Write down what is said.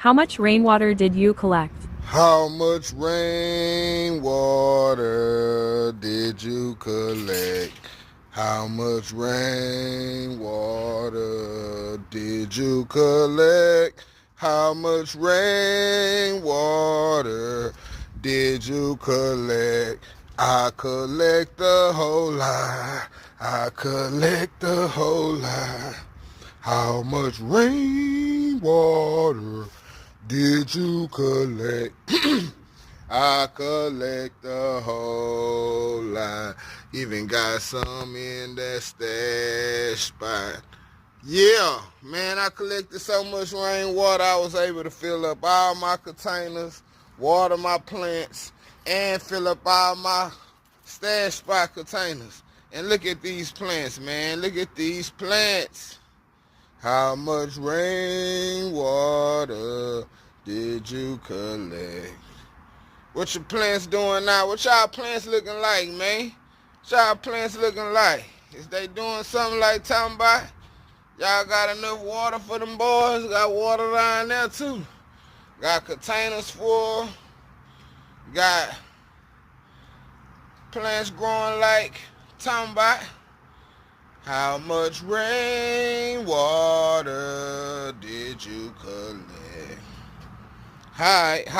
How much rainwater did you collect? How much rainwater did you collect? How much rainwater did you collect? How much rainwater did you collect? I collect the whole lot. I collect the whole lot. How much rainwater did you collect? I collect the whole lot. Even got some in that stash spot. Yeah, man, I collected so much rainwater I was able to fill up all my containers, water my plants, and fill up all my stash spot containers. And look at these plants, man. Look at these plants. How much rainwater did you collect? What your plants doing now? What y'all plants looking like, man? What y'all plants looking like? Is they doing something like talking about? Y'all got enough water for them boys? Got water down there too. Got containers full. Got plants growing like talking about. How much rainwater did you collect? Hi, how